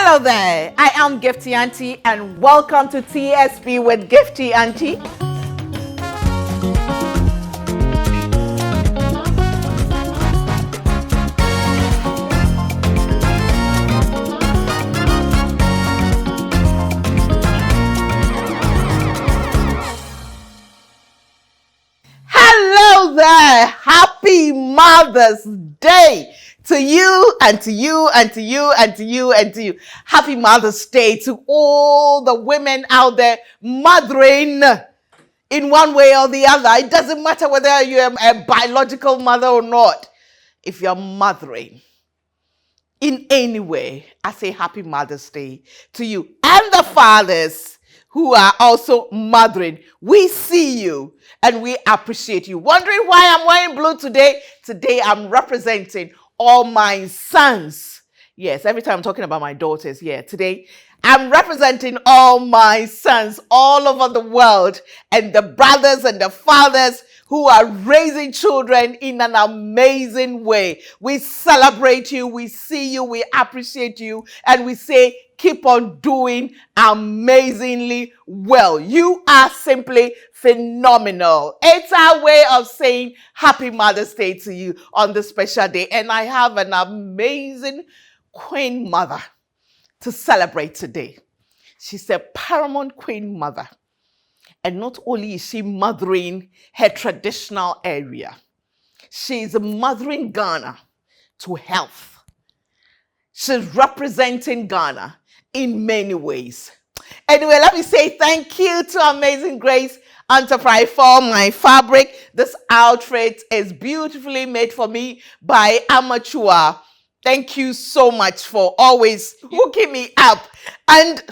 Hello there, I am Gifty Auntie and welcome to TSP with Gifty Auntie. Hello there, happy Mother's Day to you and to you and to you and to you and to you. Happy Mother's Day to all the women out there mothering in one way or the other. It doesn't matter whether you're a biological mother or not. If you're mothering in any way, I say happy Mother's Day to you. And the fathers who are also mothering, we see you and we appreciate you. Wondering why I'm wearing blue today? Today I'm representing all my sons. Yes, every time I'm talking about my daughters, today I'm representing all my sons all over the world and the brothers and the fathers who are raising children in an amazing way. We celebrate you, we see you, we appreciate you, and we say, keep on doing amazingly well. You are simply phenomenal. It's our way of saying happy Mother's Day to you on this special day. And I have an amazing queen mother to celebrate today. She's a paramount queen mother. And not only is she mothering her traditional area, she's mothering Ghana to health. She's representing Ghana in many ways. Anyway, let me say thank you to Amazing Grace Enterprise for my fabric. This outfit is beautifully made for me by Amateur. Thank you so much for always hooking me up. And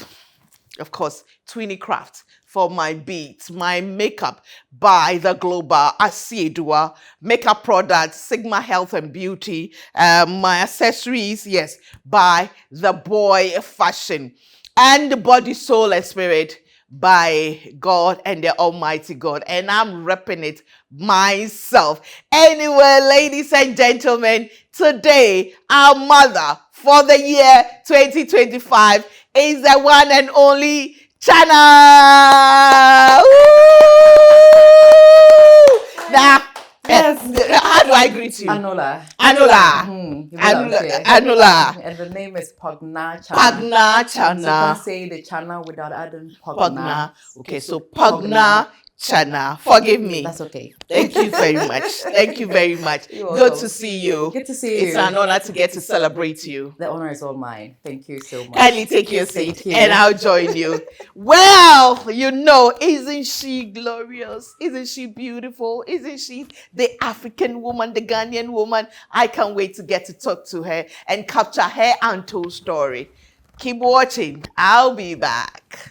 of course, Twinny Craft for my beads, my makeup by the Global Asiedua makeup products, Sigma Health and Beauty, my accessories, yes, by the Boy Fashion, and the Body, Soul and Spirit by God and the Almighty God, and I'm repping it myself. Anyway, ladies and gentlemen, today our mother for the year 2025 is the one and only Chana. Now, yes. How do I greet you? Anola. Anola. And the name is Pagna Chana. Pagna Chana. So you can say the Chana without adding Pagna. Okay, so Pagna Chana. Forgive me. That's okay. Thank you very much. Thank you very much. Good to see you. Good to see you. It's an honor to get to celebrate you. The honor is all mine. Thank you so much. Kindly take your seat and I'll join you. Well, you know, isn't she glorious? Isn't she beautiful? Isn't she the African woman, the Ghanaian woman? I can't wait to get to talk to her and capture her untold story. Keep watching. I'll be back.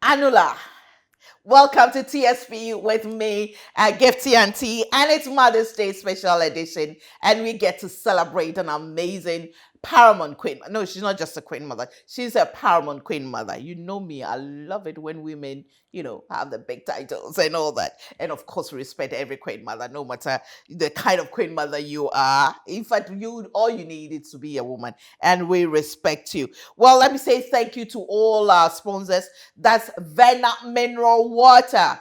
Anula, welcome to TSP with me, Gifty Auntie, and it's Mother's Day special edition, and we get to celebrate an amazing paramount queen. No, she's not just a queen mother. She's a paramount queen mother. You know me. I love it when women, have the big titles and all that. And of course, respect every queen mother, no matter the kind of queen mother you are. In fact, all you need is to be a woman, and we respect you. Well, let me say thank you to all our sponsors. That's Vena Mineral Water.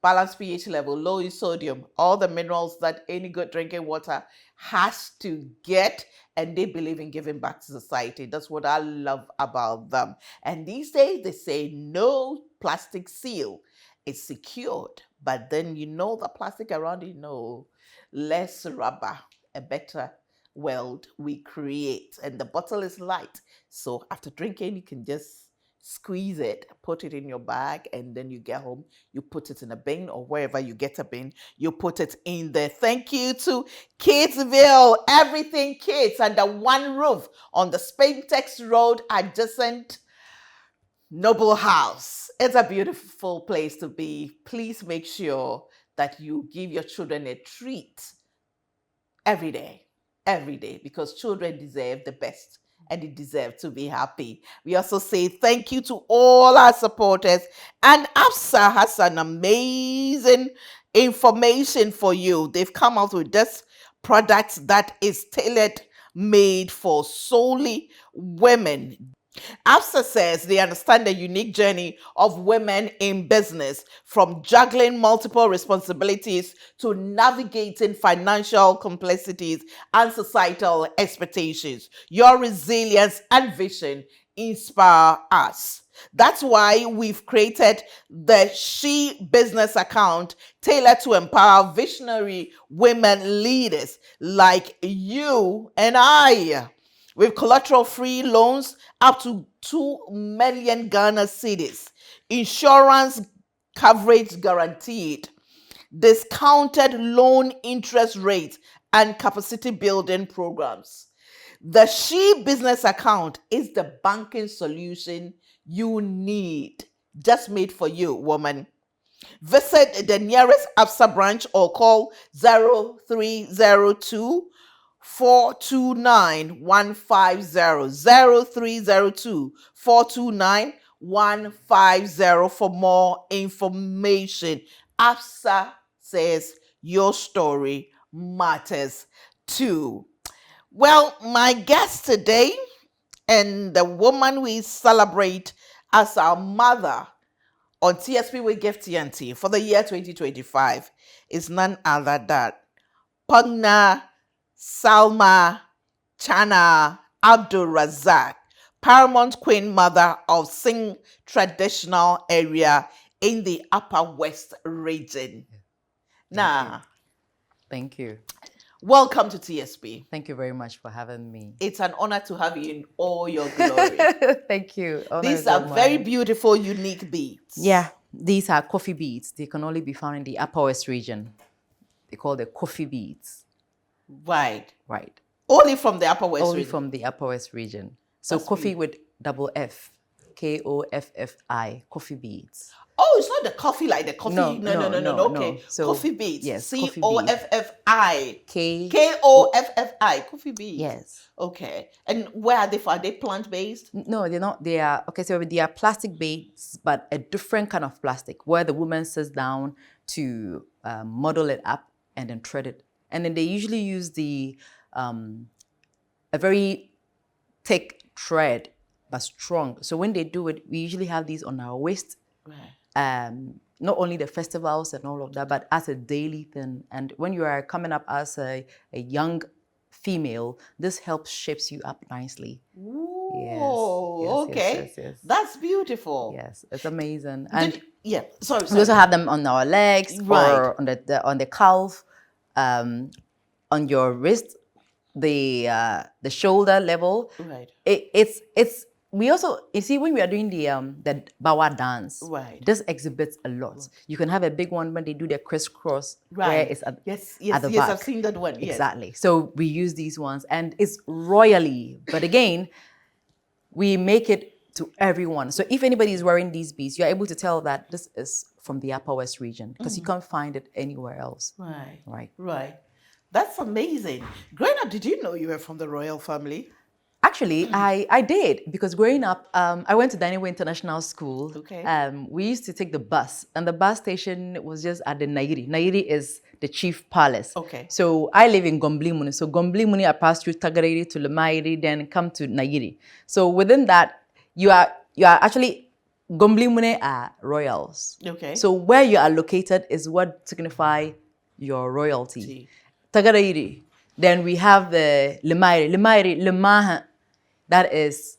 Balanced pH level, low in sodium, all the minerals that any good drinking water has to get, and they believe in giving back to society. That's what I love about them. And these days they say no plastic seal. It's secured, but then the plastic around it, less rubber, a better world we create. And the bottle is light, so after drinking you can just squeeze it, put it in your bag, and then you get home, you put it in a bin, or wherever you get a bin, you put it in there. Thank you to Kidsville, everything kids under one roof on the Spaintex Road adjacent Noble House. It's a beautiful place to be. Please make sure that you give your children a treat every day, because children deserve the best. And they deserve to be happy. We also say thank you to all our supporters. And Afsa has an amazing information for you. They've come out with this product that is tailored made for solely women. AFSA says they understand the unique journey of women in business, from juggling multiple responsibilities to navigating financial complexities and societal expectations. Your resilience and vision inspire us. That's why we've created the She Business account tailored to empower visionary women leaders like you and I. With collateral-free loans up to 2 million Ghana cedis, insurance coverage guaranteed, discounted loan interest rates, and capacity building programs. The She Business account is the banking solution you need, just made for you, woman. Visit the nearest ABSA branch or call 0302 429 150 0302 429 150 for more information. ABSA says your story matters too. Well, my guest today and the woman we celebrate as our mother on TSP with Gifty and Tea for the year 2025 is none other than Pugna Salma Chana Abdul Razak, Paramount Queen Mother of Singh traditional area in the Upper West region. Thank you. Welcome to TSP. Thank you very much for having me. It's an honor to have you in all your glory. Thank you. These are very beautiful, unique beads. Yeah, these are coffee beads. They can only be found in the Upper West region. They call the coffee beads. Right. Right. Only from the Upper West Only region. from the Upper West region. So That's coffee with double F. Koffi, coffee beads. Oh, it's not the coffee like the coffee. No. Okay. So, coffee beads. Yes. COFFI. KOFFI. Coffee beads. Yes. Okay. And where are they from? Are they plant-based? No, they're not. They are, okay, so they are plastic beads, but a different kind of plastic where the woman sits down to model it up and then thread it. And then they usually use a very thick thread, but strong. So when they do it, we usually have these on our waist. Right. Not only the festivals and all of that, but as a daily thing. And when you are coming up as a young female, this helps shapes you up nicely. Ooh, okay. Yes. That's beautiful. Yes, it's amazing. And sorry. we also have them on our legs, right, or on the calf, on your wrist, the shoulder level. Right. It's we also, you see, when we are doing the Bawa dance, right, this exhibits a lot. You can have a big one when they do their crisscross, right, where it's at the back. I've seen that one. Exactly. Yes. So we use these ones, and it's royally, but again, we make it to everyone. So if anybody is wearing these beads, you're able to tell that this is from the Upper West region, because you can't find it anywhere else. Right. That's amazing. Growing up, did you know you were from the royal family? Actually, I did, because growing up, I went to Daniel International School. Okay. We used to take the bus, and the bus station was just at the Nairi. Nairi is the chief palace. Okay. So I live in Gomblimuni. So Gomblimuni, I pass through Tagairi to Lemairi, then come to Nairi. So within that, you are actually, Gomblimuni are royals. Okay. So where you are located is what signify your royalty. Tagairi. Then we have the Lemairi, that is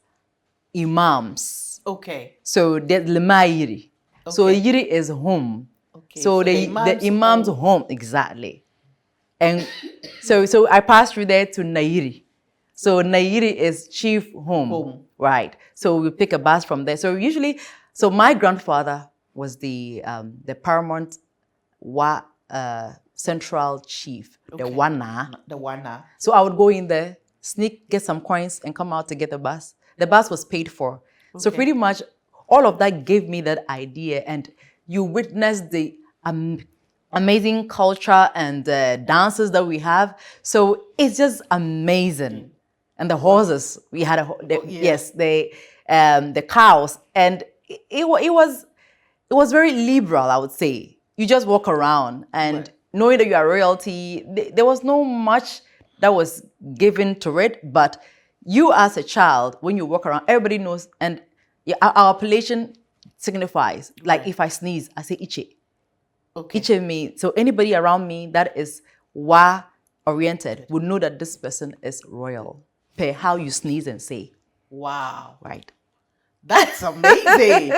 imams. Okay. So there's Lemairi. Okay. So Yiri is home. Okay. So the imam's home, exactly. And so I passed through there to Nairi. So Nairi is chief home. Right. So we pick a bus from there. So usually, so my grandfather was the paramount central chief, okay, the Wana. The Wana. So I would go in there, sneak, get some coins, and come out to get the bus. The bus was paid for. Okay. So pretty much all of that gave me that idea, and you witness the amazing culture and dances that we have. So it's just amazing. And the horses, we had yes, the cows, and it was very liberal, I would say. you just walk around and Right. knowing that you are royalty, there was no much that was given to it. But you as a child, when you walk around, everybody knows, and our appellation signifies. Like Right. if I sneeze, I say Iche. Okay. Iche means, so anybody around me that is Wa oriented would know that this person is royal per how you sneeze and say. Wow. Right. That's amazing.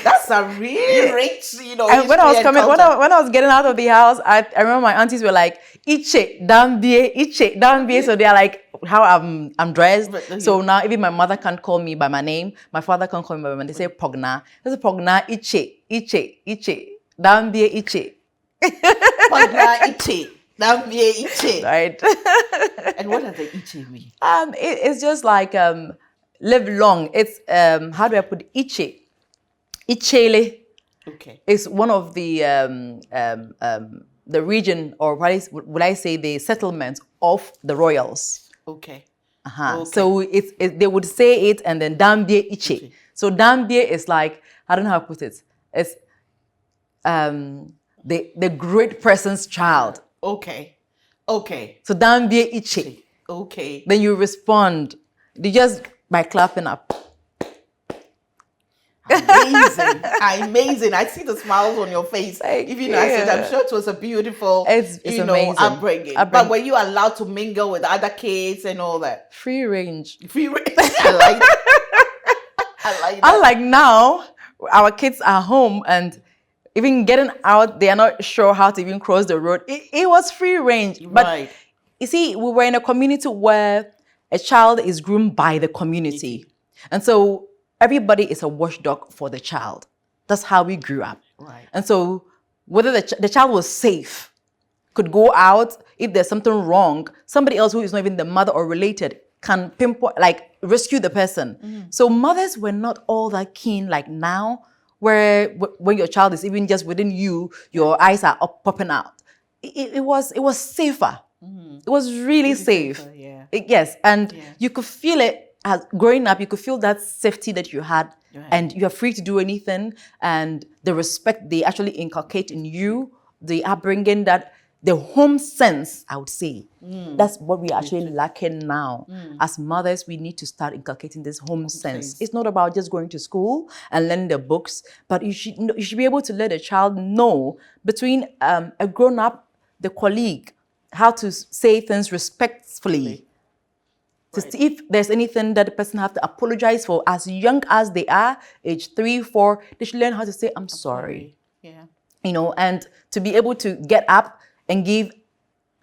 That's a really rich, And when I was history coming, and when culture. I was getting out of the house, I remember my aunties were like, Iche, Dambie. So they're like how I'm dressed. But, So now even my mother can't call me by my name. My father can't call me by my name. They say Pogna. They say Pogna, Iche. Dambie, Iche. Pagna Iche. Dambie Iche. Right. And what does the Iche mean? It's just like live long. It's how do I put it? Ichele Okay. is one of the region, or what would I say, the settlements of the royals. Okay. Uh-huh. Okay. So they would say it and then Dambie Iche. So Dambie is like, I don't know how to put it. It's the great person's child. Okay. Okay. So Dambie Iche. Okay. Then you respond. You just by clapping up. Amazing. Amazing. I see the smiles on your face. Thank Even I said, I'm you. sure it was a beautiful, It's amazing. upbringing. But were you allowed to mingle with other kids and all that? Free range. Free range. I like that. I like that. Unlike now, our kids are home and even getting out, they are not sure how to even cross the road. It was free range. But Right. you see, we were in a community where a child is groomed by the community. And so everybody is a watchdog for the child. That's how we grew up. Right. And so whether the child was safe, could go out, if there's something wrong, somebody else who is not even the mother or related can pinpoint, like rescue the person. So mothers were not all that keen like now, where when your child is even just within you, your eyes are up, popping out. It was safer. It was really safe. safer, yeah. Yes, and you could feel it as growing up. You could feel that safety that you had, and you are free to do anything. And the respect they actually inculcate in you, the upbringing, that the home sense, I would say, that's what we're actually lacking now. As mothers, we need to start inculcating this home sense. It's not about just going to school and learning the books, but you should be able to let a child know between a grown-up, the colleague, how to say things respectfully. To see if there's anything that the person have to apologize for, as young as they are, age 3, 4, they should learn how to say, I'm sorry. Yeah. And to be able to get up and give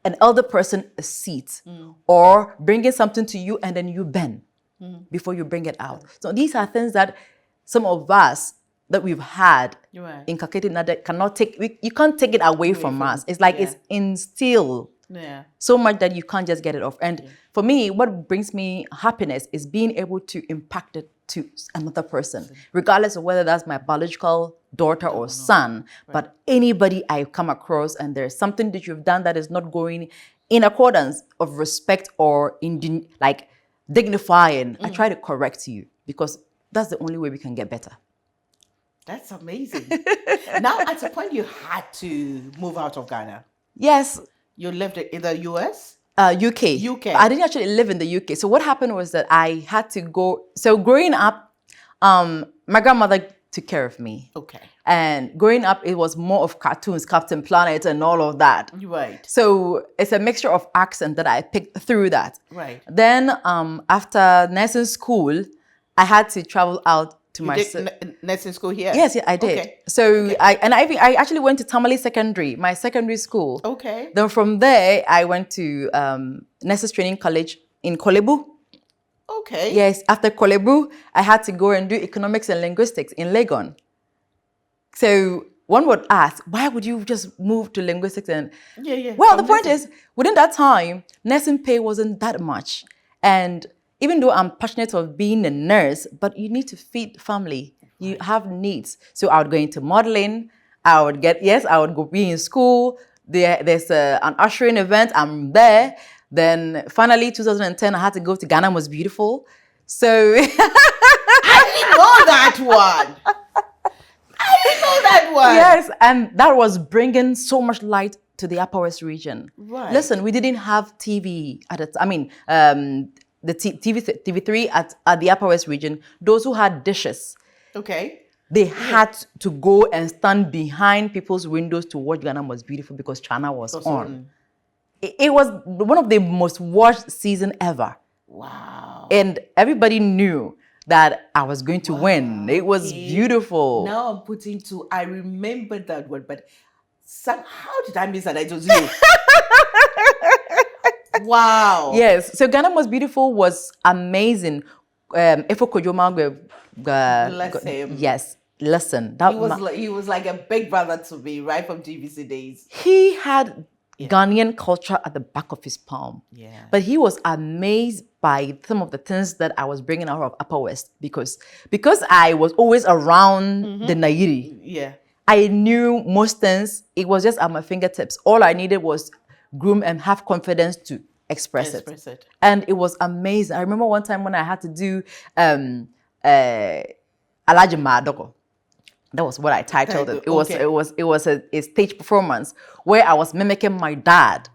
an elder person a seat, or bringing something to you and then you bend before you bring it out. So these are things that some of us that we've had inculcated now that cannot you can't take it away from us. It's like it's instilled so much that you can't just get it off. And for me, what brings me happiness is being able to impact it to another person, regardless of whether that's my biological daughter or son, but anybody I come across and there's something that you've done that is not going in accordance of respect or like dignifying, I try to correct you, because that's the only way we can get better. That's amazing. Now, at a point, you had to move out of Ghana. Yes. You lived in the US? UK. I didn't actually live in the UK. So what happened was that I had to go. So growing up, my grandmother took care of me. Okay. And growing up, it was more of cartoons, Captain Planet and all of that. Right. So it's a mixture of accent that I picked through that. Right. Then after nursing school, I had to travel out to You did nursing school here? Yes, I did. Okay. So I actually went to Tamale Secondary, my secondary school. Okay. Then from there, I went to Nurses Training College in Kolebu. Okay. Yes, after Kolebu, I had to go and do economics and linguistics in Legon. So one would ask, why would you just move to linguistics? And well, the point is, within that time, nursing pay wasn't that much. And even though I'm passionate of being a nurse, but you need to feed family. You have needs. So I would go into modeling. I would go be in school. There's an ushering event. I'm there. Then finally, 2010, I had to go to Ghana Was Beautiful. So I didn't know that one. I didn't know that one. Yes, and that was bringing so much light to the Upper West region. Right. Listen, we didn't have TV at the time. The TV3 at the Upper West region, those who had dishes, Okay. they had to go and stand behind people's windows to watch Ghana Was Beautiful because China was on. It was one of the most watched season ever. Wow. And everybody knew that I was going to win. It was beautiful. Now I'm putting to, I remember that word, but how did I miss that? It was you. Wow. Yes. So Ghana Was Beautiful was amazing. Efo Kojoma, Bless him. yes. Listen, He was like a big brother to me, right from GVC days. He had Ghanaian culture at the back of his palm. Yeah. But he was amazed by some of the things that I was bringing out of Upper West because I was always around the Nairi. Yeah. I knew most things. It was just at my fingertips. All I needed was groom and have confidence to express it. And it was amazing. I remember one time when I had to do Alaji Madoko. That was what I titled it. It was a stage performance where I was mimicking my dad,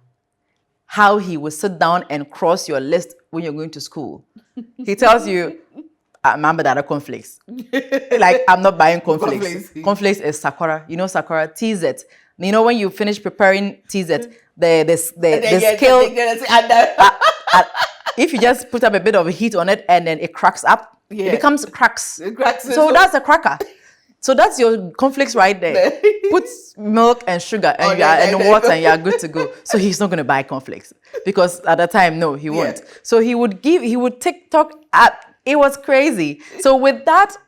how he would sit down and cross your list when you're going to school. He tells you, I remember that conflicts. Like, I'm not buying conflicts. Conflicts is Sakura. You know Sakura? TZ. You know when you finish preparing TZ, the scale, if you just put up a bit of heat on it and then it cracks up, it becomes cracks. So that's a cracker. So that's your conflicts right there. Put milk and sugar and water and you are good to go. So he's not going to buy conflicts because at the time, no, he won't. So he would TikTok at, it was crazy. So with that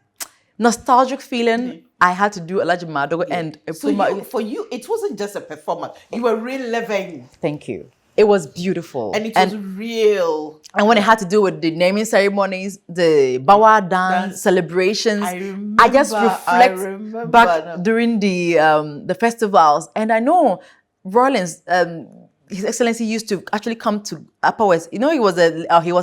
nostalgic feeling, I had to do Alaji Madogo and for you, it wasn't just a performance. You were reliving. Thank you. It was beautiful. And it was real. And when it had to do with the naming ceremonies, the Bawa dance celebrations, I just reflect back during the festivals. And I know Rollins, His Excellency used to actually come to Upper West. You know, he was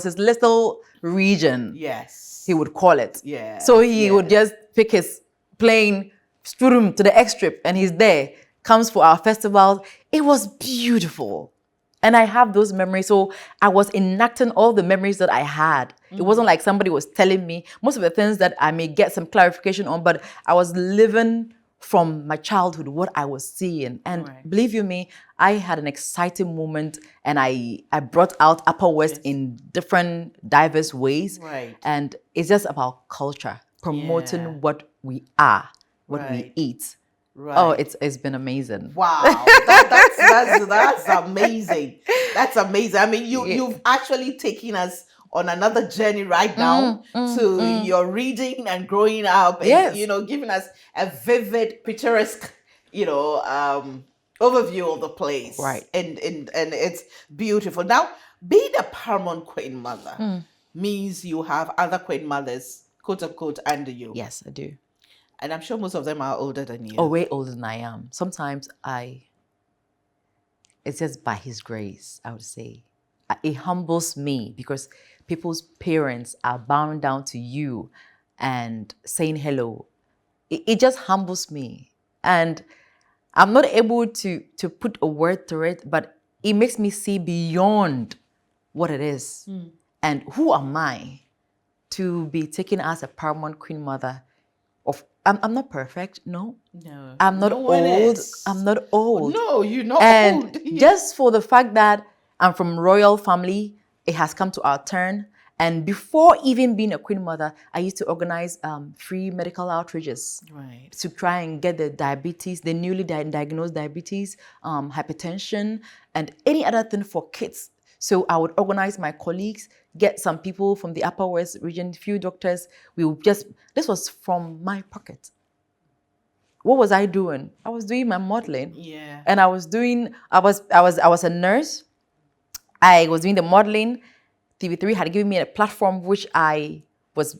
his little region. Yes. He would call it. Yeah. So he would just pick his plane, Sturum to the X Strip, and he's there, comes for our festivals. It was beautiful. And I have those memories. So I was enacting all the memories that I had. It wasn't like somebody was telling me most of the things that I may get some clarification on, but I was living from my childhood, what I was seeing. And believe you me, I had an exciting moment and I brought out Upper West in different diverse ways. Right. And it's just about culture, promoting what we are, what we eat. Right. Oh, it's been amazing. Wow, that's amazing. That's amazing. I mean, you've actually taken us on another journey right now to your reading and growing up, and giving us a vivid, picturesque, overview of the place. Right. And it's beautiful. Now, being a paramount queen mother means you have other queen mothers, quote unquote, under you. Yes, I do. And I'm sure most of them are older than you. Oh, way older than I am. Sometimes it's just by His grace, I would say. It humbles me because people's parents are bowing down to you and saying hello. It just humbles me. And I'm not able to put a word to it, but it makes me see beyond what it is. And who am I to be taken as a paramount queen mother of... I'm not perfect, no. No. I'm not old. I'm not old. No, you're not old. And just for the fact that I'm from royal family, it has come to our turn. And before even being a queen mother, I used to organize free medical outreaches to try and get the diabetes, the newly diagnosed diabetes, hypertension, and any other thing for kids. So I would organize my colleagues, get some people from the Upper West region, few doctors. This was from my pocket. What was I doing? I was doing my modeling. Yeah. And I was a nurse. I was doing the modeling. TV3 had given me a platform which I was,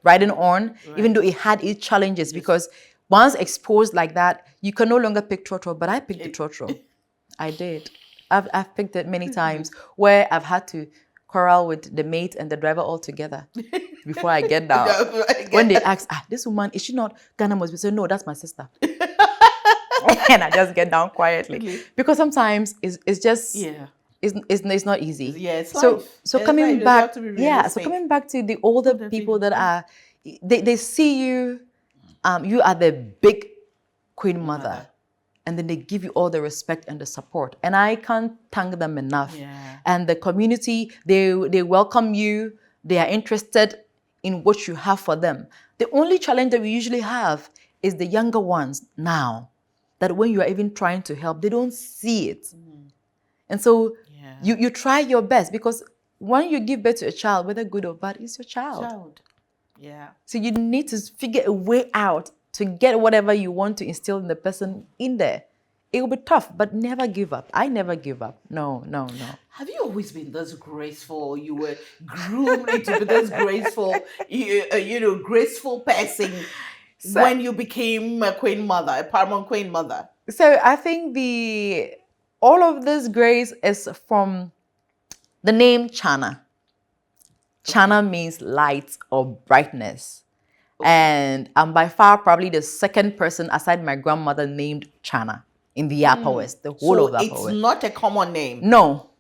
riding on, even though it had its challenges, because once exposed like that, you can no longer pick trotro, but I picked the trotro. I did. I've picked it many times where I've had to quarrel with the mate and the driver all together before I get down. When they ask, this woman, is she not Ghana must be? So no, that's my sister. And I just get down quietly. Because sometimes it's just, it's not easy. Yeah, it's so life. So it's coming life. back, So coming back to the older people that are, they see you, you are the big queen mother. And then they give you all the respect and the support. And I can't thank them enough. Yeah. And the community, they welcome you. They are interested in what you have for them. The only challenge that we usually have is the younger ones now, that when you are even trying to help, they don't see it. And so you try your best, because when you give birth to a child, whether good or bad, it's your child. Yeah. So you need to figure a way out to get whatever you want to instill in the person in there. It will be tough, but never give up. I never give up. No. Have you always been this graceful? You were groomed into be this graceful, graceful person when you became a queen mother, a paramount queen mother? So I think all of this grace is from the name Chana. Chana means light or brightness. And I'm by far probably the second person aside my grandmother named Chana in the Upper West, the whole of the Upper West. So it's not a common name? No,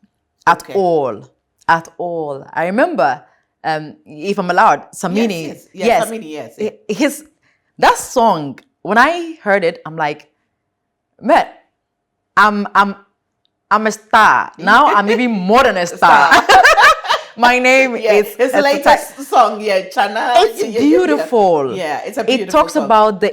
at all. At all. I remember, if I'm allowed, Samini. Yes. Samini, yes. That song, when I heard it, I'm like, man, I'm a star. Now I'm even more than a star. My name is... It's the latest song, Chana. It's beautiful. Yeah, it's a beautiful It talks song. about the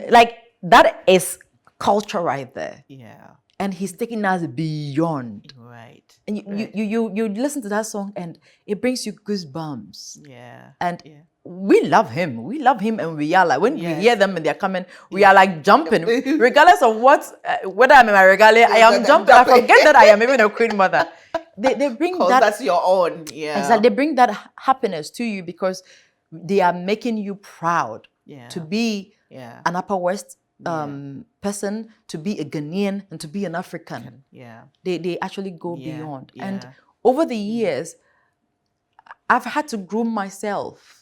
like, that is culture right there. Yeah. And he's taking us beyond. Right. And you listen to that song and it brings you goosebumps. Yeah. And we love him. We love him, and we are like, when we hear them and they're coming, we are like jumping. Regardless of whether I'm in my regalia, I am jumping. I forget that I am even a queen mother. They bring that. That's your own. Yeah. Exactly. They bring that happiness to you because they are making you proud to be an Upper West person, to be a Ghanaian, and to be an African. Yeah. They actually go beyond. And over the years, I've had to groom myself,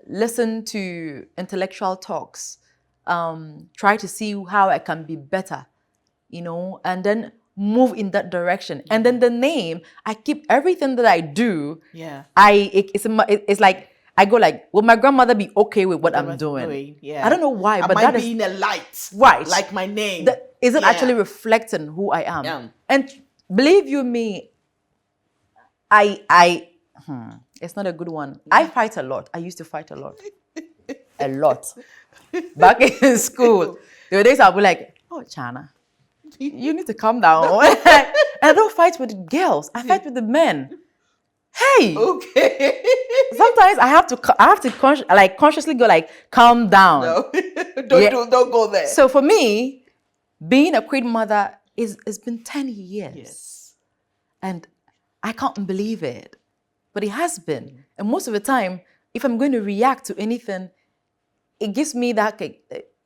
listen to intellectual talks, try to see how I can be better, and then move in that direction. And then the name, I keep everything that I do. Yeah. It's like, I go like, will my grandmother be okay with what I'm doing? Yeah. I don't know why, but that is being a light. Right. Like my name. Is it actually reflecting who I am? Yeah. And believe you me, it's not a good one. I fight a lot. I used to fight a lot. A lot. Back in school, there were days I'll be like, oh, Chana, you need to calm down. And I don't fight with the girls. I fight with the men. Hey. Okay. Sometimes I have to consciously go like, calm down. No. Don't go there. So for me, being a queen mother it's been 10 years. Yes. And I can't believe it. But it has been. And most of the time, if I'm going to react to anything, it gives me that,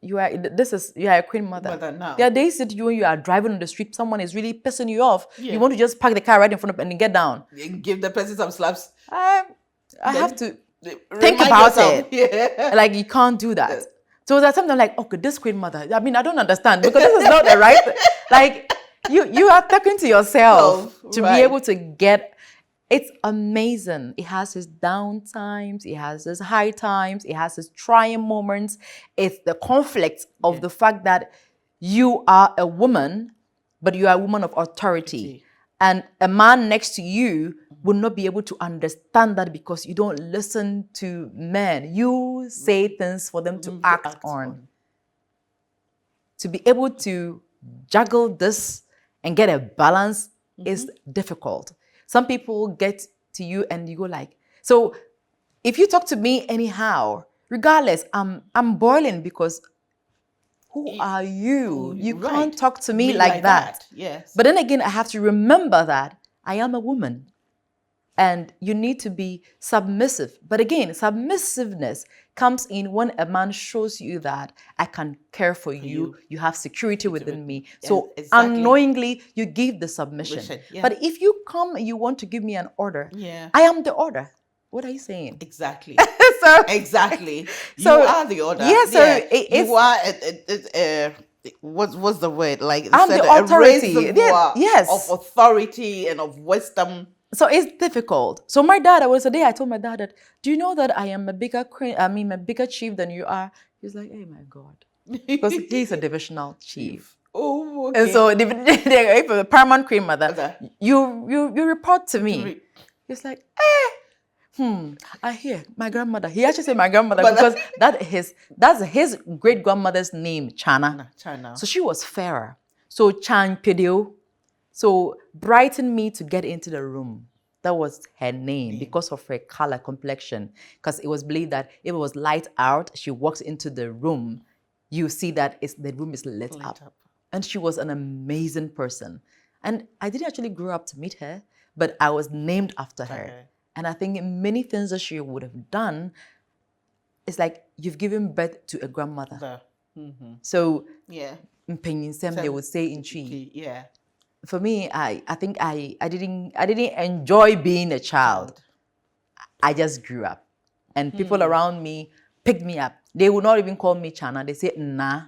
you are a queen mother. Now. There are days that when you are driving on the street, someone is really pissing you off. Yeah. You want to just park the car right in front of and get down. Give the person some slaps. I have to think about it. Yeah. Like, you can't do that. So there's something like, okay, this queen mother, I mean, I don't understand, because this is not the right, like, you are talking to yourself to be able to get. It's amazing. It has its down times. It has its high times. It has its trying moments. It's the conflict of the fact that you are a woman, but you are a woman of authority. And a man next to you will not be able to understand that because you don't listen to men. You say things for them to act on. To be able to juggle this and get a balance is difficult. Some people get to you and you go like, so if you talk to me anyhow, regardless, I'm boiling because who are you? You can't talk to me like that. Yes. But then again, I have to remember that I am a woman and you need to be submissive. But again, submissiveness comes in when a man shows you that I can care for you. You have security within me. So unknowingly, you give the submission. Yeah. But if you come and you want to give me an order, I am the order. What are you saying? Exactly. So Exactly. so You are the order. yeah, so You are what's the word? Like they I'm said, the a authority. Yeah, reservoir of yes. authority and of wisdom. So it's difficult. So my dad, I told my dad that, do you know that I am a bigger a bigger chief than you are? He's like, hey my God. Because he's a divisional chief. Oh, And okay. so the paramount queen mother, Okay. you report to To me. me. He's like, I hear my grandmother. He actually said my grandmother But because that's his great grandmother's name, Chana. no, China. So she was fairer. So Chan Pidio. So brightened me to get into the room. That was her name because of her color complexion. Because it was believed that if it was light out, she walks into the room, you see that the room is lit up. And she was an amazing person. And I didn't actually grow up to meet her, but I was named after her. Okay. And I think many things that she would have done, it's like you've given birth to a grandmother. So, Yeah. they would say in Chi. Yeah. For me, I think I didn't enjoy being a child. I just grew up. And people around me picked me up. They would not even call me Chana. They say Na.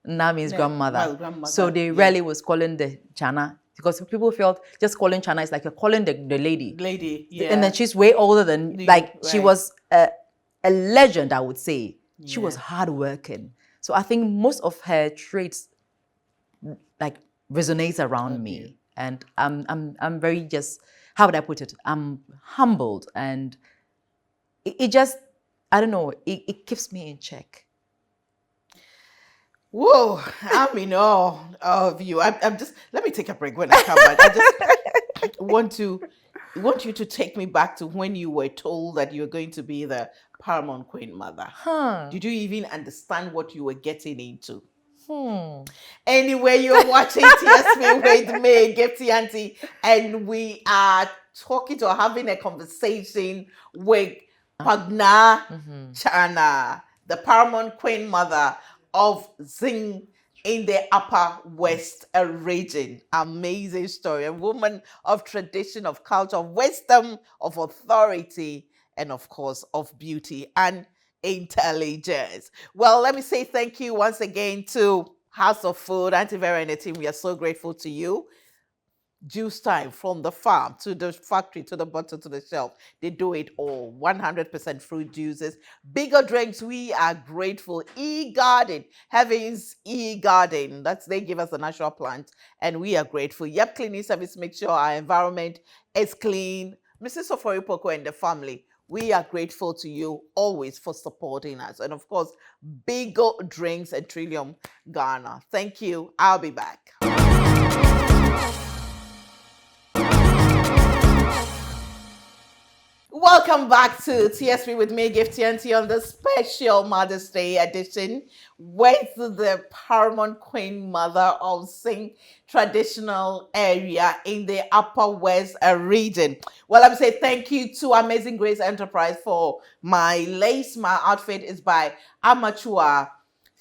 Na means grandmother. So they rarely was calling the Chana because people felt just calling Chana is like you're calling the lady. Lady, yeah. And then she's way older than, she was a legend, I would say. Yeah. She was hardworking. So I think most of her traits like resonates around me. And I'm very just, how would I put it? I'm humbled and it just, I don't know, it keeps me in check. Whoa, I'm in awe of you. I'm just, let me take a break when I come back. I just want you to take me back to when you were told that you were going to be the paramount queen mother. Did you even understand what you were getting into? Anyway, you're watching TSP with me, Gifty Auntie, and we are talking to having a conversation with Pagna Chana, the paramount queen mother of Zing in the Upper West region. Amazing story. A woman of tradition, of culture, of wisdom, of authority, and of course, of beauty and intelligence. Well, let me say thank you once again to House of Food, Auntie Vera and the team. We are so grateful to you. Juice time from the farm to the factory to the bottle to the shelf. They do it all. 100% fruit juices. Bigger drinks. We are grateful. E-Garden. Heaven's E-Garden. They give us a natural plant and we are grateful. Yep, cleaning service. Make sure our environment is clean. Mrs. Soforipoko and the family. We are grateful to you always for supporting us. And of course, Bigger Drinks and Trillium Ghana. Thank you. I'll be back. Welcome back to TSP with me, Gifty Auntie, on the special Mother's Day edition with the paramount queen mother of Sing traditional area in the Upper West region. Well, I'm saying thank you to Amazing Grace Enterprise for my lace. My outfit is by Amateur.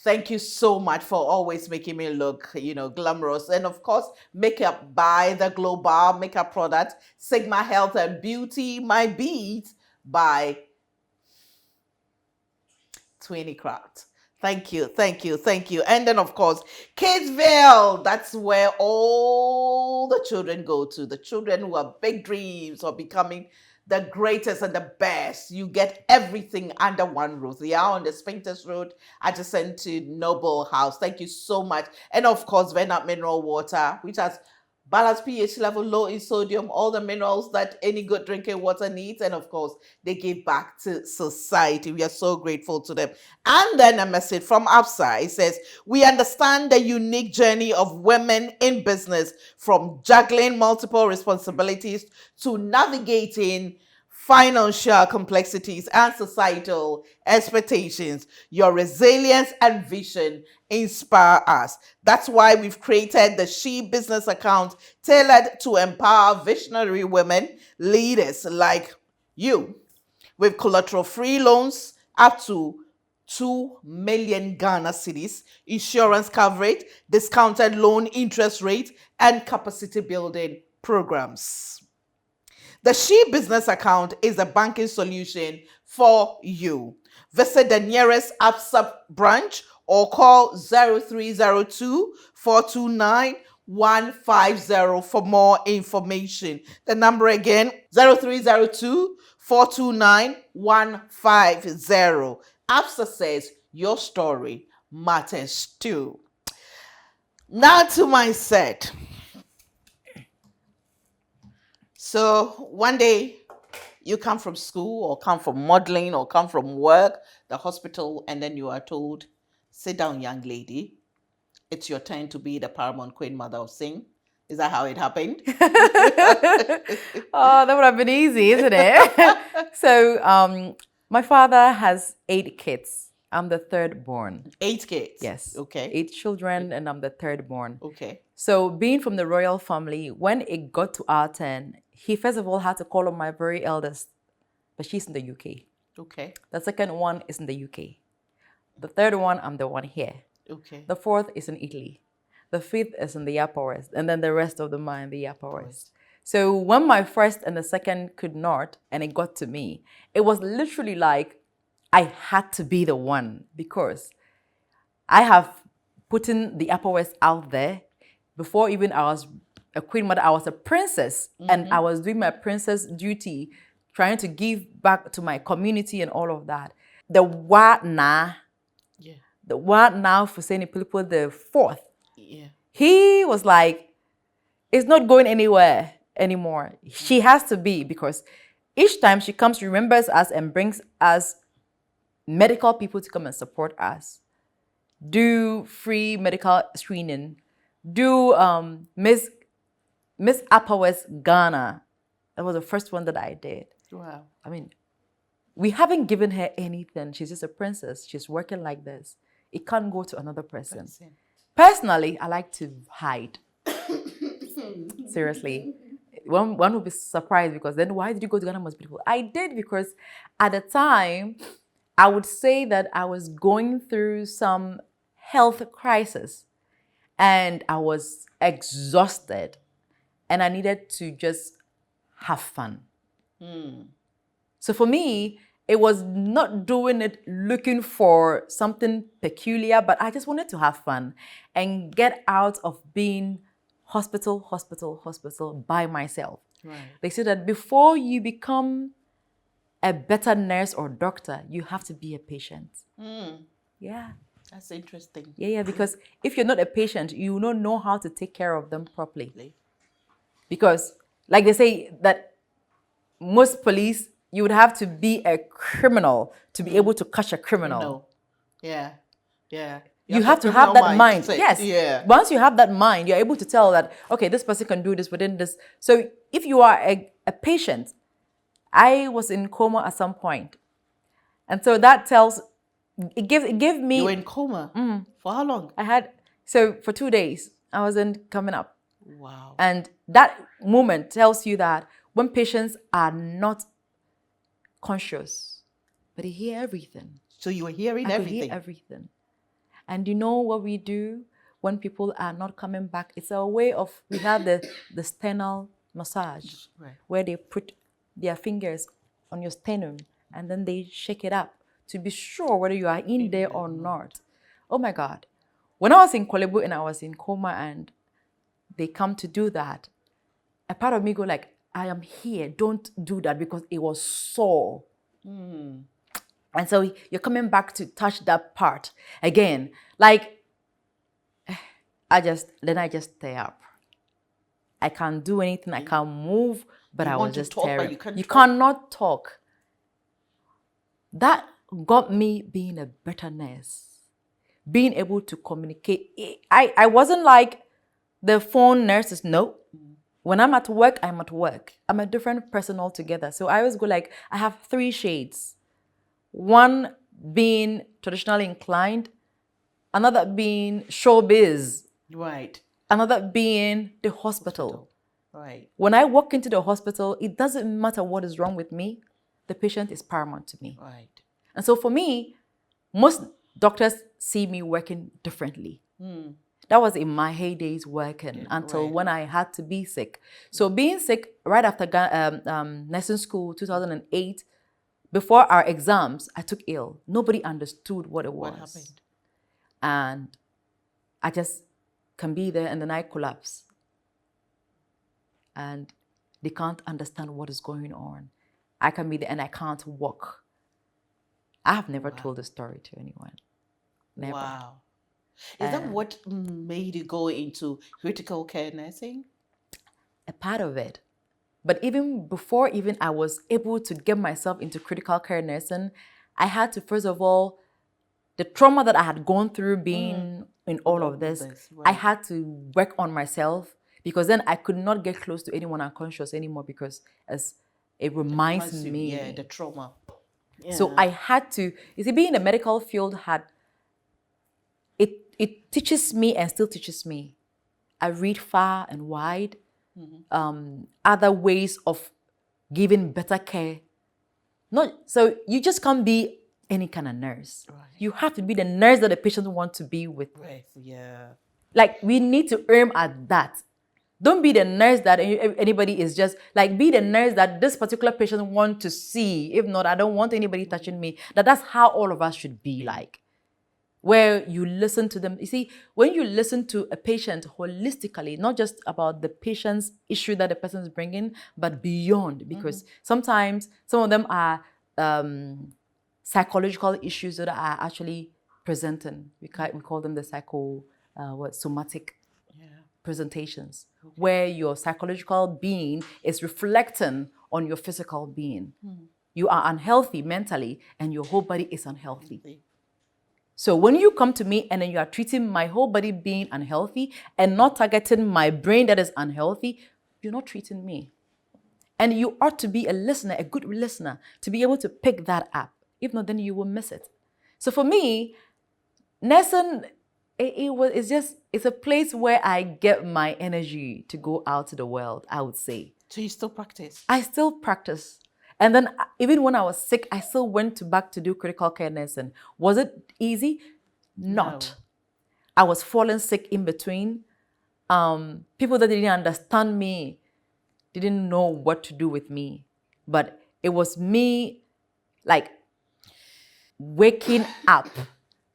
Thank you so much for always making me look, glamorous. And of course, makeup by the global makeup product, Sigma Health and Beauty. My beads by 20 Craft. Thank you, thank you, thank you. And then, of course, Kidsville. That's where all the children go to. The children who have big dreams of becoming the greatest and the best. You get everything under one roof. They are on the Spintex Road, adjacent to Noble House. Thank you so much. And of course, Venap Mineral Water, which has balanced pH level, low in sodium, all the minerals that any good drinking water needs. And of course, they give back to society. We are so grateful to them. And then a message from outside. It says, we understand the unique journey of women in business, from juggling multiple responsibilities to navigating financial complexities and societal expectations. Your resilience and vision inspire us. That's why we've created the She Business account tailored to empower visionary women leaders like you with collateral-free loans up to 2 million Ghana cedis, insurance coverage, discounted loan interest rate, and capacity building programs. The She Business account is a banking solution for you. Visit the nearest ABSA branch or call 0302 429 150 for more information. The number again, 0302 429 150. ABSA says your story matters too. Now to my set. So one day you come from school or come from modeling or come from work, the hospital, and then you are told, sit down, young lady. It's your turn to be the paramount queen mother of Sing. Is that how it happened? Oh, that would have been easy, isn't it? So my father has 8 kids. I'm the third born. 8 kids? Yes. Okay. 8 children, and I'm the third born. Okay. So being from the royal family, when it got to our turn, he first of all had to call on my very eldest, but she's in the UK. Okay. The second one is in the UK. The third one, I'm the one here. Okay. The fourth is in Italy. The fifth is in the Upper West, and then the rest of them are in the Upper West. So when my first and the second could not, and it got to me, it was literally like I had to be the one, because I have put in the Upper West out there. Before even I was a queen mother, I was a princess, and I was doing my princess duty, trying to give back to my community and all of that. The what now? Yeah. The what now for saying people the fourth. Yeah. He was like, it's not going anywhere anymore. She has to be, because each time she comes, she remembers us and brings us medical people to come and support us. Do free medical screening. Do Miss Upper West Ghana. That was the first one that I did. Wow. I mean, we haven't given her anything. She's just a princess. She's working like this. It can't go to another person. Personally, I like to hide. Seriously. One would be surprised, because then why did you go to Ghana Most Beautiful? I did because at the time, I would say that I was going through some health crisis and I was exhausted and I needed to just have fun. So for me, it was not doing it looking for something peculiar, but I just wanted to have fun and get out of being hospital by myself. Right. They say that before you become a better nurse or doctor, you have to be a patient. Yeah. That's interesting. Yeah, because if you're not a patient, you don't know how to take care of them properly. Because, like they say, that most police, you would have to be a criminal to be able to catch a criminal. Yeah, yeah. You have to have that mind. Yes. Yeah. Once you have that mind, you're able to tell that, okay, this person can do this within this. So if you are a patient, I was in coma at some point. And so that tells, it gave me... You were in coma? For how long? So for 2 days, I wasn't coming up. Wow. And that moment tells you that when patients are not conscious, but they hear everything. So you were hearing everything? I hear everything. And you know what we do when people are not coming back? It's a way of, we have the sternal massage, where they put their fingers on your sternum and then they shake it up to be sure whether you are in there or not. Oh my God. When I was in Kolebu and I was in coma and they come to do that, a part of me go like, I am here, don't do that, because it was sore. And so you're coming back to touch that part again. Like, I just stay up. I can't do anything, I can't move, but I was just staring. You cannot talk. That got me being a better nurse, being able to communicate. I wasn't like the phone nurses, no. When I'm at work, I'm at work. I'm a different person altogether. So I always go like, I have 3 shades. One being traditionally inclined, another being showbiz. Right. Another being the hospital. Right. When I walk into the hospital, it doesn't matter what is wrong with me. The patient is paramount to me. Right. And so for me, most doctors see me working differently. That was in my heydays working until when I had to be sick. So being sick right after nursing school, 2008, before our exams, I took ill. Nobody understood what it was. What happened? And I just can be there and then I collapse. And they can't understand what is going on. I can be there and I can't walk. I have never told the story to anyone. Never. Wow. Is that what made you go into critical care nursing? A part of it. But even before I was able to get myself into critical care nursing, I had to, first of all, the trauma that I had gone through being in all of this, right. I had to work on myself, because then I could not get close to anyone unconscious anymore, because as it reminds me. Yeah, the trauma. Yeah. So I had to, you see, being in the medical field it teaches me and still teaches me. I read far and wide, other ways of giving better care. So you just can't be any kind of nurse. Right. You have to be the nurse that the patient wants to be with. Right. Yeah. Like, we need to aim at that. Don't be the nurse that anybody is just, like, be the nurse that this particular patient wants to see. If not, I don't want anybody touching me. That's how all of us should be like. Where you listen to them. You see, when you listen to a patient holistically, not just about the patient's issue that the person is bringing, but beyond, because sometimes some of them are psychological issues that are actually presenting. We call them the somatic presentations, where your psychological being is reflecting on your physical being. You are unhealthy mentally, and your whole body is unhealthy. So when you come to me and then you are treating my whole body being unhealthy and not targeting my brain that is unhealthy, you're not treating me. And you ought to be a listener, a good listener, to be able to pick that up. If not, then you will miss it. So for me, nursing, it's a place where I get my energy to go out to the world, I would say. So you still practice? I still practice. And then even when I was sick, I still went back to do critical care nursing. Was it easy? Not. No. I was falling sick in between. People that didn't understand me didn't know what to do with me. But it was me, like, waking up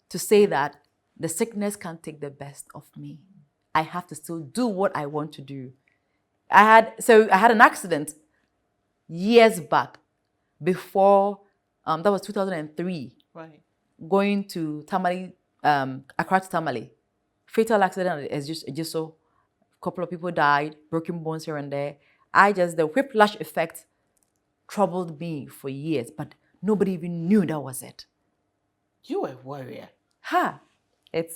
to say that the sickness can't take the best of me. I have to still do what I want to do. I had an accident years back, before, that was 2003. Right. Going to Tamale, Accra to Tamale. Fatal accident, it's just so. A couple of people died, broken bones here and there. The whiplash effect troubled me for years, but nobody even knew that was it. You were a warrior. They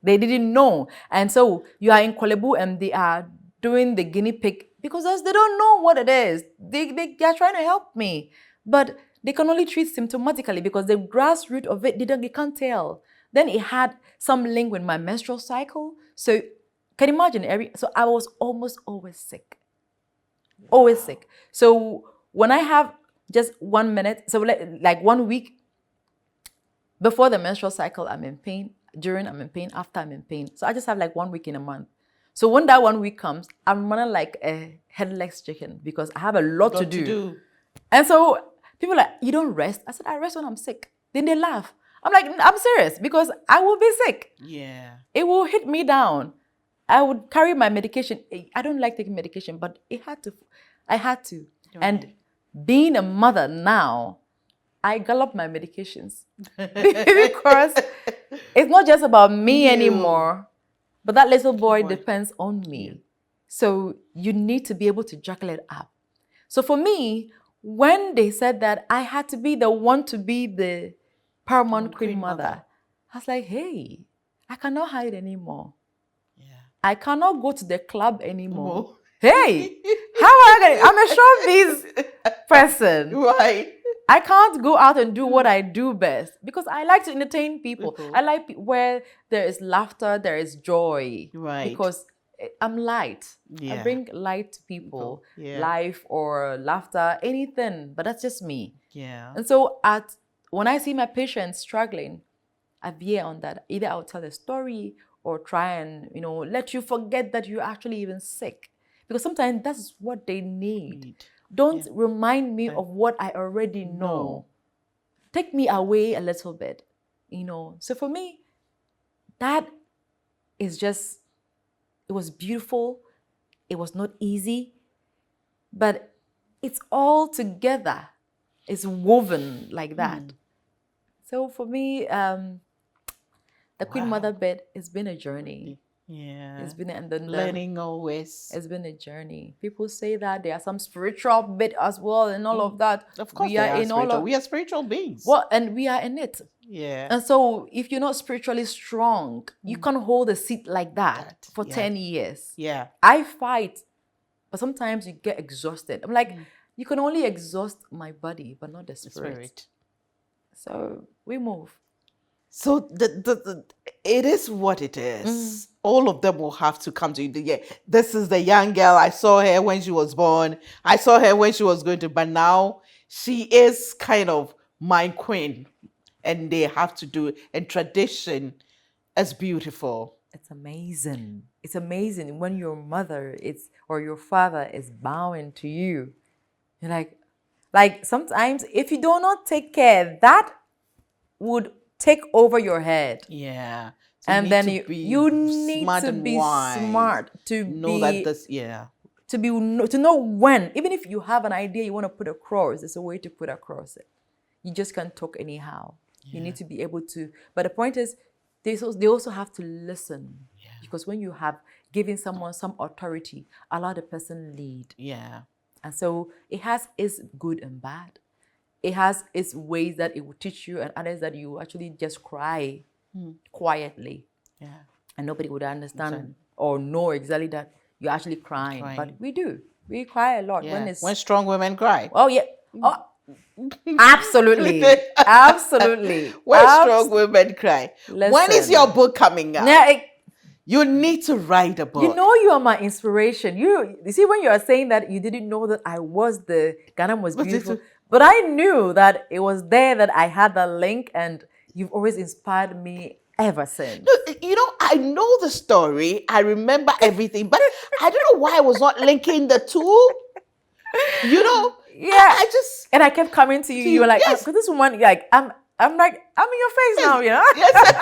didn't know. And so you are in Kolebu and they are doing the guinea pig, because they don't know what it is. They are trying to help me, but they can only treat symptomatically, because the grassroots of it, they can't tell. Then it had some link with my menstrual cycle. So can you imagine? So I was almost always sick. Always sick. So when I have just 1 minute, so like 1 week before the menstrual cycle, I'm in pain. During, I'm in pain. After, I'm in pain. So I just have like 1 week in a month. So when that 1 week comes, I'm running like a headless chicken, because I have a lot to do. And so people are like, you don't rest? I said, I rest when I'm sick. Then they laugh. I'm like, I'm serious, because I will be sick. Yeah. It will hit me down. I would carry my medication. I don't like taking medication, but I had to. Right. And being a mother now, I gallop my medications. Because it's not just about me anymore. But that little boy depends on me. Yeah. So you need to be able to juggle it up. So for me, when they said that I had to be the one to be the paramount queen mother, I was like, hey, I cannot hide anymore. Yeah. I cannot go to the club anymore. Hey, how am I going to? I'm a showbiz person. Right. I can't go out and do what I do best, because I like to entertain people. I like where there is laughter, there is joy. Right. Because I'm light. Yeah. I bring light to people. Yeah. Life or laughter, anything. But that's just me. Yeah. And so when I see my patients struggling, I veer on that. Either I'll tell a story, or try and, let you forget that you're actually even sick. Because sometimes that's what they need. Don't remind me of what I already know. Take me away a little bit, So for me, that is just, it was beautiful. It was not easy, but it's all together. It's woven like that. So for me, the Queen Mother bed has been a journey. Yeah. It's been learning always. It's been a journey. People say that there are some spiritual bit as well and all of that. Of course, we are spiritual. We are spiritual beings. Well, and we are in it. Yeah. And so if you're not spiritually strong, you can't hold a seat like that for 10 years. Yeah. I fight, but sometimes you get exhausted. I'm like, you can only exhaust my body, but not the spirit. So we move. So it is what it is. All of them will have to come to you. Yeah, this is the young girl. I saw her when she was born. I saw her when she was going to, but now she is kind of my queen. And they have to do it. And tradition is beautiful. It's amazing. It's amazing when your mother or your father is bowing to you. You're like sometimes if you do not take care, that would take over your head. Yeah. So and then you need to be smart to know that this, to know when, even if you have an idea you want to put across, there's a way to put across it. You just can't talk anyhow. You need to be able to, but the point is they also have to listen. Because when you have given someone some authority, allow the person lead. Yeah. And so it has its good and bad. It has its ways that it will teach you and others that you actually just cry quietly. Yeah. And nobody would understand or know exactly that you're actually crying. But we do. We cry a lot. Yeah. When strong women cry. Oh, yeah. Oh, absolutely. Absolutely. When strong women cry. Listen. When is your book coming out? Yeah, you need to write a book. You are my inspiration. You see, when you are saying that you didn't know that I was the Ghana was beautiful, but I knew that it was there that I had the link, and you've always inspired me ever since. I know the story. I remember everything, but I don't know why I was not linking the two. Yeah. I just and I kept coming to you. You were like, because this woman, like, I'm in your face now, Yes.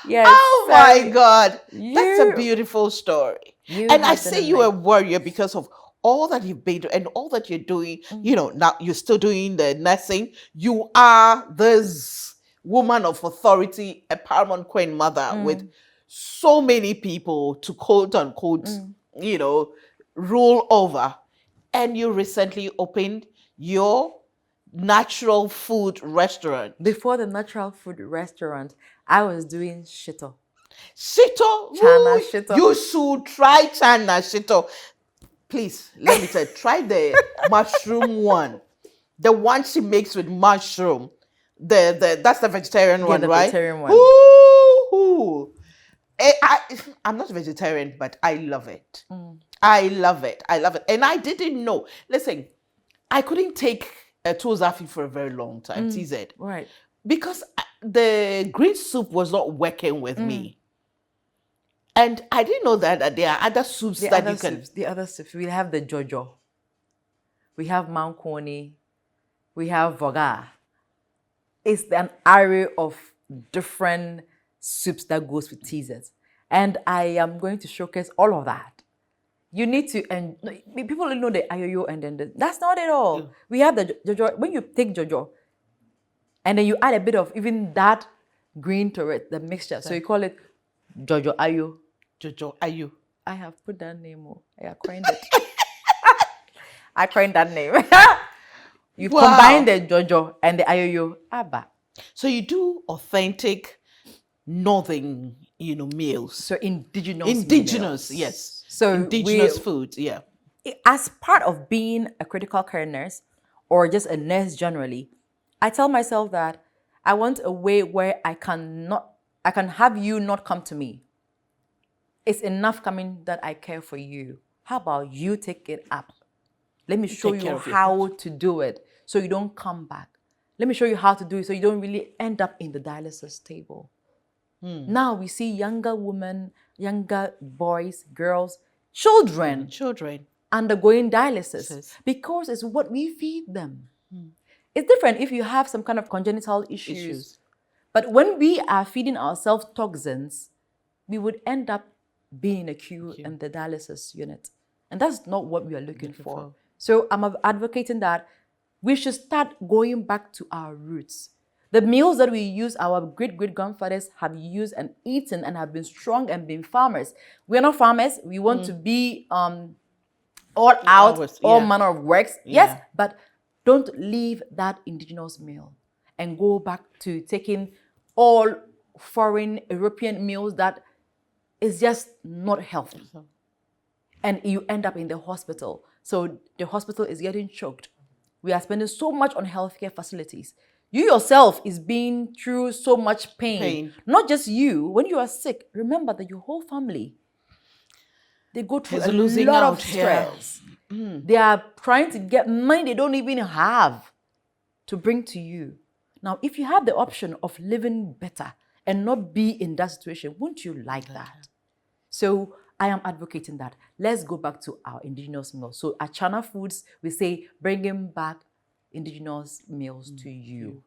Yes. Oh my God. That's a beautiful story. And I say you're a warrior because of all that you've been doing and all that you're doing. Now you're still doing the nursing. You are this woman of authority, a paramount queen mother with so many people to quote unquote, rule over. And you recently opened your natural food restaurant. Before the natural food restaurant, I was doing shito. Shito? Chana shito. You should try chana shito. Please, let me tell you, try the mushroom one. The one she makes with mushroom. That's the vegetarian one, the right? Vegetarian one. Ooh. I'm not vegetarian, but I love it. I love it. I love it. And I didn't know. Listen, I couldn't take Tozafi for a very long time, TZ. Right. Because the green soup was not working with me. And I didn't know that there are other soups The other soups. We have the Jojo. We have Mount Coney. We have Voga. It's an array of different soups that goes with teasers. And I am going to showcase all of that. You need to, and people don't know the ayoyo and then that's not it all. Yeah. We have the Jojo. When you take Jojo, and then you add a bit of even that green to it, the mixture. So you call it Jojo Ayo. Jojo Ayo. I have put that name. I coined it. I coined that name. You combine the Jojo and the Ayoyo. Abba. So you do authentic northern, meals. So indigenous, yes. So indigenous foods, yeah. As part of being a critical care nurse or just a nurse generally, I tell myself that I want a way where I can have you not come to me. It's enough coming that I care for you. How about you take it up? Let me show you how to do it so you don't come back. Let me show you how to do it so you don't really end up in the dialysis table. Now we see younger women, younger boys, girls, children undergoing dialysis because it's what we feed them. It's different if you have some kind of congenital issues. But when we are feeding ourselves toxins, we would end up being in a queue in the dialysis unit. And that's not what we are looking for. So I'm advocating that we should start going back to our roots. The meals that we use, our great-great-grandfathers have used and eaten and have been strong and been farmers. We're not farmers. We want to be all out, all manner of works. Yes, but don't leave that indigenous meal and go back to taking all foreign European meals that is just not healthy. And you end up in the hospital. So the hospital is getting choked. We are spending so much on healthcare facilities. You yourself is being through so much pain. Not just you. When you are sick, remember that your whole family, they go through a lot of stress. They are trying to get money they don't even have to bring to you. Now, if you have the option of living better and not be in that situation, wouldn't you like that? So I am advocating that. Let's go back to our indigenous meals. So at Chana Foods, we say bringing back indigenous meals to you,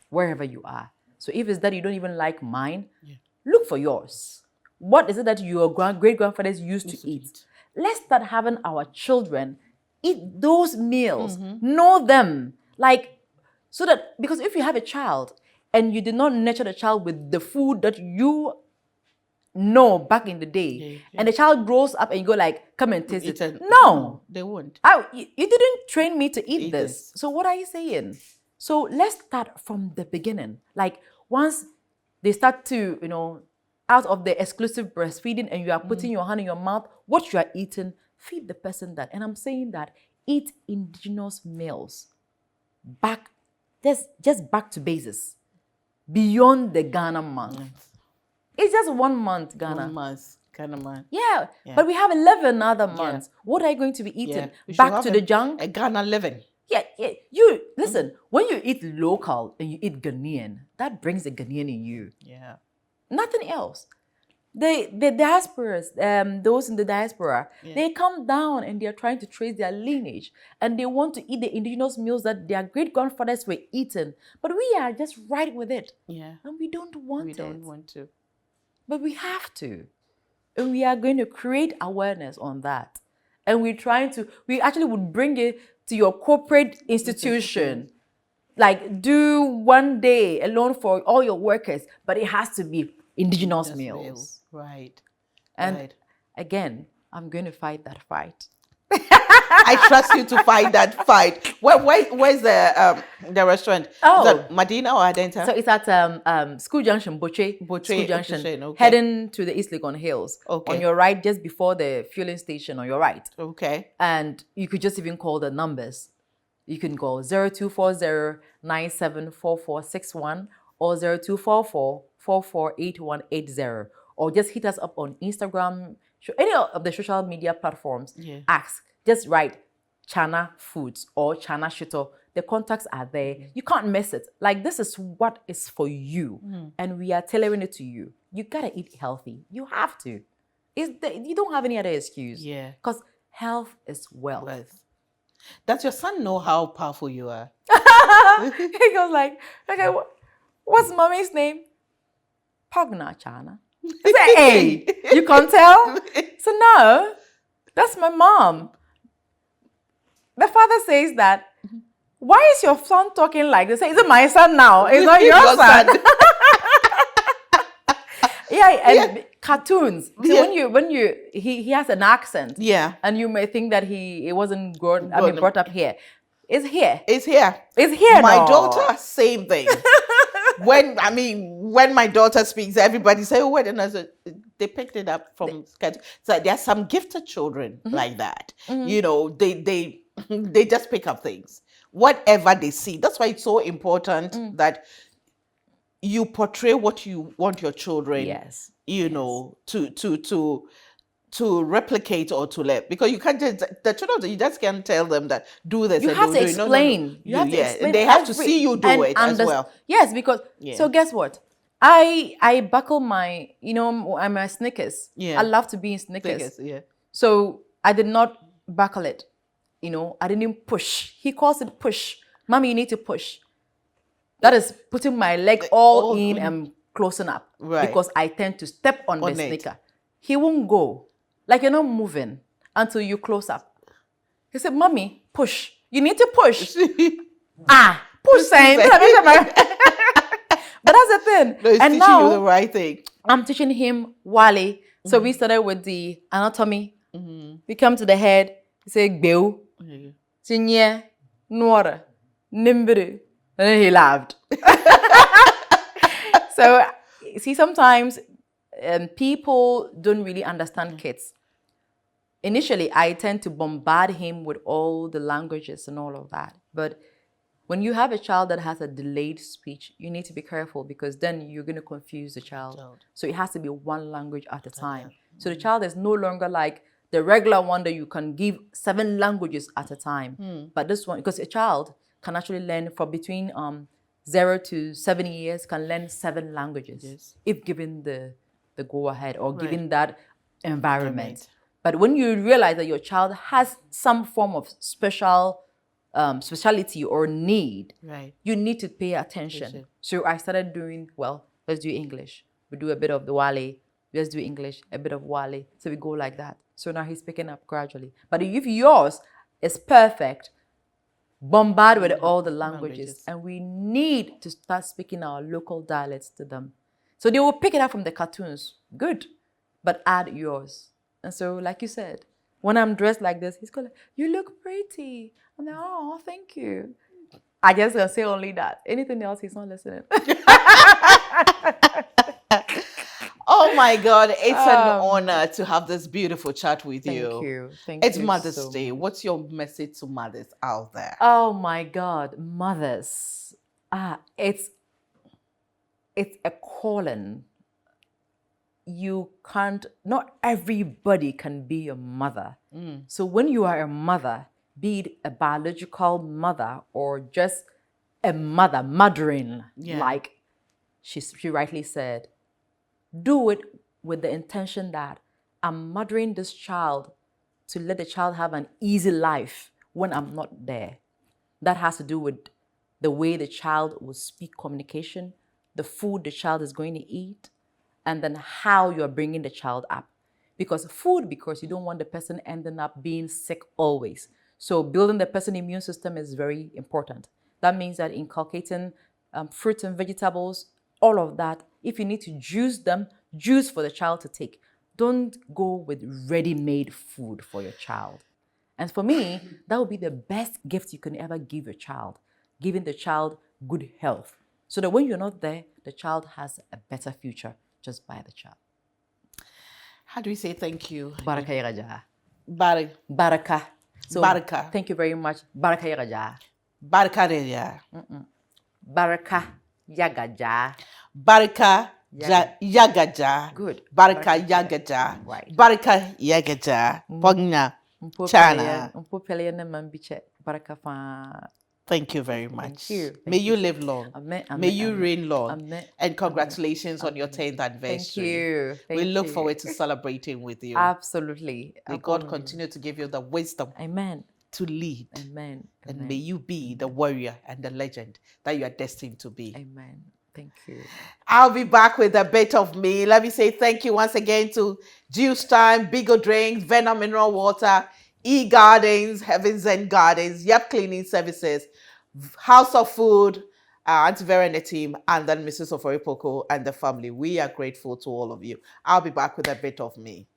wherever you are. So if it's that you don't even like mine, look for yours. What is it that your great-grandfathers used to eat? Let's start having our children eat those meals, know them. So that, because if you have a child and you did not nurture the child with the food that you know back in the day, and the child grows up and you go like, come and taste it. No, they won't. You didn't train me to eat this. So what are you saying? So let's start from the beginning. Like once they start to, out of the exclusive breastfeeding and you are putting your hand in your mouth, what you are eating, feed the person that. And I'm saying that eat indigenous meals. Just back to basis. Beyond the Ghana month. It's just 1 month, Ghana. 1 month, Ghana month. Yeah, but we have 11 other months. What are you going to be eating? Back to the junk? A Ghana living. Yeah. You listen, when you eat local and you eat Ghanaian, that brings the Ghanaian in you. Yeah. Nothing else. The diasporas, those in the diaspora, they come down and they're trying to trace their lineage and they want to eat the indigenous meals that their great-grandfathers were eating. But we are just right with it. Yeah. And we don't want it. We don't want to. But we have to. And we are going to create awareness on that. And we actually would bring it to your corporate institution. Like do 1 day alone for all your workers, but it has to be indigenous meals. Right. And again, I'm going to fight that fight. I trust you to fight that fight. Where's the restaurant? Oh. Is that Medina or Adenta? So it's at School Junction, Boche School Junction, okay. Heading to the East Legon Hills. Okay. On your right, just before the fueling station on your right. Okay. And you could just even call the numbers. You can call 0240-974461 or 0244-448180, or just hit us up on Instagram, any of the social media platforms. Ask, just write Chana Foods or Chana Shito. The contacts are there. You can't miss it. Like, this is what is for you, and we are tailoring it to you. You gotta eat healthy. You have to. You don't have any other excuse. Yeah. Because health is wealth. Does your son know how powerful you are? He goes like, okay, what's mommy's name? Pogna Chana. I said, hey, you can't tell? So no, that's my mom. The father says that, why is your son talking like this? Is it my son now? It's not your son. And cartoons. So when he has an accent. Yeah. And you may think that he wasn't brought up here. It's here. It's here. It's here. My daughter, same thing. When my daughter speaks, everybody say, "Oh, wait," and I said, they picked it up from. So there are some gifted children like that. They just pick up things, whatever they see. That's why it's so important that you portray what you want your children. Yes. To replicate or to let, because you can't just, the children, you just can't tell them that do this. You have to explain. You have to explain. They have to see you do it as well. Yes, because so guess what? I buckle my, I'm a Snickers. Yeah. I love to be in Snickers. Snickers, yeah. So I did not buckle it. I didn't push. He calls it push. Mommy, you need to push. That is putting my leg all in and closing up. Right. Because I tend to step on the it. sneaker. He won't go. Like you're not moving until you close up. He said, Mommy, push. You need to push. Push saying. But that's the thing. No, he's and teaching now, you the right thing. I'm teaching him Wale. So we started with the anatomy. We come to the head. He said, Gbeu, Sinye, Nuora, Nimbru. And then he laughed. So, see, sometimes people don't really understand kids. Initially, I tend to bombard him with all the languages and all of that. But when you have a child that has a delayed speech, you need to be careful because then you're going to confuse the child. So it has to be one language at a time. So the child is no longer like the regular one that you can give 7 languages at a time. But this one, because a child can actually learn from between 0 to 7 years, can learn 7 languages if given the go-ahead or given that environment. But when you realize that your child has some form of speciality or need, you need to pay attention. So I started doing, let's do English. We do a bit of the Wale. Let's do English, a bit of Wale. So we go like that. So now he's picking up gradually. But if yours is perfect, bombard with all the languages. And we need to start speaking our local dialects to them. So they will pick it up from the cartoons. Good. But add yours. And so, like you said, when I'm dressed like this, he's going, you look pretty. I'm like, oh, thank you. I just gonna say only that. Anything else, he's not listening. Oh my God, it's an honor to have this beautiful chat with you. Thank you. It's Mother's Day. What's your message to mothers out there? Oh my God, mothers. It's a calling. Not everybody can be a mother. So when you are a mother, be it a biological mother or just a mother, mothering, like she rightly said, do it with the intention that I'm mothering this child to let the child have an easy life when I'm not there. That has to do with the way the child will speak communication, the food the child is going to eat, and then how you're bringing the child up. Because you don't want the person ending up being sick always. So building the person's immune system is very important. That means that inculcating fruits and vegetables, all of that, if you need to juice them, juice for the child to take. Don't go with ready-made food for your child. And for me, that would be the best gift you can ever give your child, giving the child good health. So that when you're not there, the child has a better future just by the child. How do we say thank you? Baraka yagaja. Baraka. So, Baraka. Thank you very much. Baraka yagaja. Baraka reja. Baraka yagaja. Baraka yagaja. Good. Baraka yagaja. Right. Baraka yagaja. Pogna. Chana. Baraka fa. Thank you very much. Thank you. May you live long. Amen. May you reign long. Amen. And congratulations on your 10th anniversary. Thank you. We look forward to celebrating with you. Absolutely. May God continue to give you the wisdom Amen. to lead. Amen. And may you be the warrior and the legend that you are destined to be. Amen. Thank you. I'll be back with a bit of me. Let me say thank you once again to Juice Time, Bigo Drinks, Venom Mineral Water, E-Gardens, Heavens and Gardens, Yep Cleaning Services, House of Food, Auntie Vera and the team, and then Mrs. Oforipoko and the family. We are grateful to all of you. I'll be back with a bit of me.